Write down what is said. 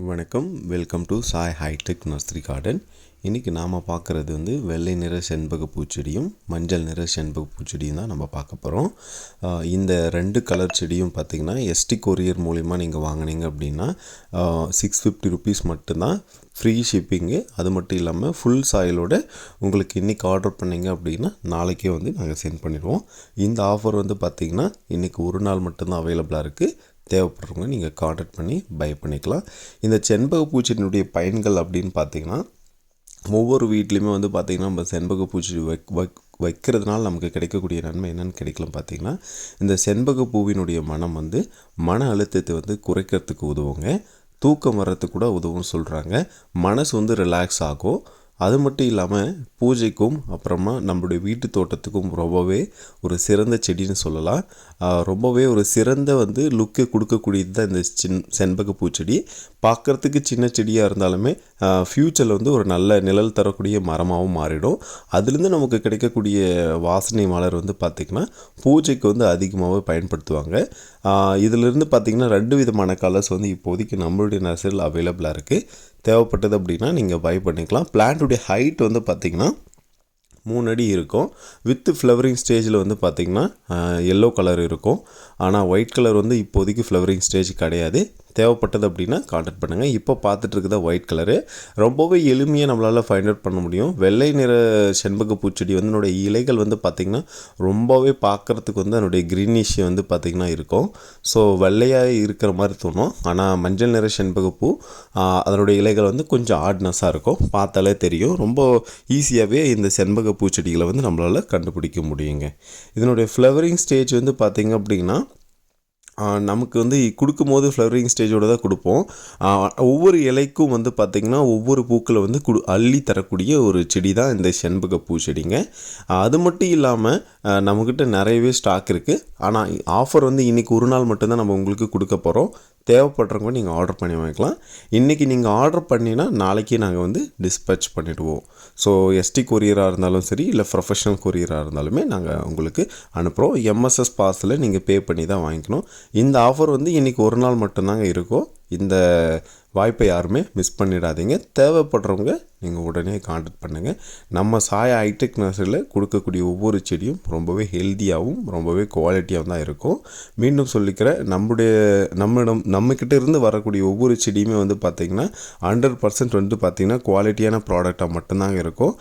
வணக்கம், welcome to Sai hi tech nursery garden. இன்றைக்கி நாம் பார்க்குறது வெள்ளை நிற செண்பக பூச்செடியும் மஞ்சள் நிற செண்பக பூச்செடியும் தான் நம்ம பார்க்க போகிறோம். இந்த ரெண்டு கலர் செடியும் பார்த்திங்கன்னா எஸ்டி கொரியர் மூலிமா நீங்கள் வாங்கினீங்க அப்படின்னா ₹650 மட்டும்தான், ஃப்ரீ ஷிப்பிங்கு. அது மட்டும் இல்லாமல் ஃபுல் சாயிலோட உங்களுக்கு இன்றைக்கி ஆர்டர் பண்ணிங்க அப்படின்னா நாளைக்கே நாங்கள் சென்ட் பண்ணிடுவோம். இந்த ஆஃபர் பார்த்திங்கன்னா இன்றைக்கி ஒரு நாள் மட்டும்தான் அவைலபிளாக இருக்குது. தேவைப்படுறவங்க நீங்கள் கான்டாக்ட் பண்ணி பை பண்ணிக்கலாம். இந்த செண்பக பூச்செடியினுடைய பயன்கள் அப்படின்னு பார்த்திங்கன்னா, ஒவ்வொரு வீட்லேயுமே பார்த்திங்கன்னா நம்ம செண்பக பூச்சி வைக்கிறதுனால நமக்கு கிடைக்கக்கூடிய நன்மை என்னென்னு கிடைக்கலாம் பார்த்திங்கன்னா, இந்த செண்பக பூவினுடைய மனம் மன அழுத்தத்தை குறைக்கிறதுக்கு உதவுங்க. தூக்கம் வர்றதுக்கு கூட உதவுன்னு சொல்கிறாங்க. மனசு ரிலாக்ஸ் ஆகும். அது மட்டும் இல்லாமல் பூஜைக்கும் அப்புறமா நம்மளுடைய வீட்டு தோட்டத்துக்கும் ரொம்பவே ஒரு சிறந்த செடின்னு சொல்லலாம். ரொம்பவே ஒரு சிறந்த லுக்கை கொடுக்கக்கூடியது தான் இந்த செண்பக பூச்செடி. பார்க்குறதுக்கு சின்ன செடியாக இருந்தாலுமே ஃப்யூச்சரில் ஒரு நல்ல நிழல் தரக்கூடிய மரமாகவும் மாறிடும். அதுலேருந்து நமக்கு கிடைக்கக்கூடிய வாசனை மலர் பார்த்திங்கன்னா பூஜைக்கு அதிகமாகவே பயன்படுத்துவாங்க. இதிலிருந்து பார்த்திங்கன்னா 2 விதமான கலர்ஸ் இப்போதைக்கு நம்மளுடைய நர்சரியில் அவைலபிளாக இருக்குது. தேவைப்பட்டது அப்படின்னா நீங்கள் பை பண்ணிக்கலாம். பிளான்ட்டுடைய ஹைட் பார்த்திங்கன்னா 3 அடி இருக்கும். வித்து ஃப்ளவரிங் ஸ்டேஜில் பார்த்திங்கன்னா எல்லோ கலர் இருக்கும். ஆனால் ஒயிட் கலர் இப்போதைக்கு ஃப்ளவரிங் ஸ்டேஜ் கிடையாது. தேவைப்பட்டது அப்படின்னா கான்டாக்ட் பண்ணுங்கள். இப்போ பார்த்துட்ருக்குதா ஒயிட் கலரு ரொம்பவே எளிமையாக நம்மளால் ஃபைண்ட் அவுட் பண்ண முடியும். வெள்ளை நிற செண்பக பூச்செடி என்னுடைய இலைகள் பார்த்திங்கன்னா ரொம்பவே பார்க்குறதுக்கு அதனுடைய க்ரீனிஷ் பார்த்திங்கன்னா இருக்கும். ஸோ வெள்ளையாக இருக்கிற மாதிரி தோணும். ஆனால் மஞ்சள் நிற செண்பக பூ அதனுடைய இலைகள் கொஞ்சம் ஆட்னஸாக இருக்கும். பார்த்தாலே தெரியும். ரொம்ப ஈஸியாகவே இந்த செண்பக பூச்செடிகளை நம்மளால் கண்டுபிடிக்க முடியுங்க. இதனுடைய ஃப்ளவரிங் ஸ்டேஜ் பார்த்திங்க அப்படின்னா நமக்கு கொடுக்கும்போது ஃப்ளவரிங் ஸ்டேஜோடு தான் கொடுப்போம். ஒவ்வொரு இலைக்கும் பார்த்திங்கன்னா ஒவ்வொரு பூக்களை அள்ளி தரக்கூடிய ஒரு செடி தான் இந்த செண்பக பூச்செடிங்க. அது மட்டும் இல்லாமல் நம்மக்கிட்ட நிறையவே ஸ்டாக் இருக்குது. ஆனால் ஆஃபர் இன்றைக்கி ஒரு நாள் மட்டும்தான் நம்ம உங்களுக்கு கொடுக்க போகிறோம். தேவைப்படுறவங்க நீங்கள் ஆர்டர் பண்ணி வாங்கிக்கலாம். இன்றைக்கி நீங்கள் ஆர்டர் பண்ணினா நாளைக்கே நாங்கள் டிஸ்பேட்ச் பண்ணிவிடுவோம். ஸோ எஸ்டி கொரியராக இருந்தாலும் சரி, இல்லை ப்ரொஃபஷனல் கொரியராக இருந்தாலுமே நாங்கள் உங்களுக்கு அனுப்புகிறோம். எம்எஸ்எஸ் பாஸில் நீங்கள் பே பண்ணி தான் வாங்கிக்கணும். இந்த ஆஃபர் இன்றைக்கி ஒரு நாள் மட்டும்தாங்க இருக்கும். இந்த வாய்ப்பை யாருமே மிஸ் பண்ணிடாதீங்க. தேவைப்படுறவங்க நீங்கள் உடனே கான்டாக்ட் பண்ணுங்கள். நம்ம சாய் ஹைடெக் நர்சரியில் கொடுக்கக்கூடிய ஒவ்வொரு செடியும் ரொம்பவே ஹெல்த்தியாகவும் ரொம்பவே குவாலிட்டியாகவும் தான் இருக்கும். மீண்டும் சொல்லிக்கிறேன், நம்மக்கிட்ட இருந்து வரக்கூடிய ஒவ்வொரு செடியுமே பார்த்திங்கன்னா 100% பார்த்திங்கன்னா குவாலிட்டியான ப்ராடக்டாக மட்டும்தாங்க இருக்கும்.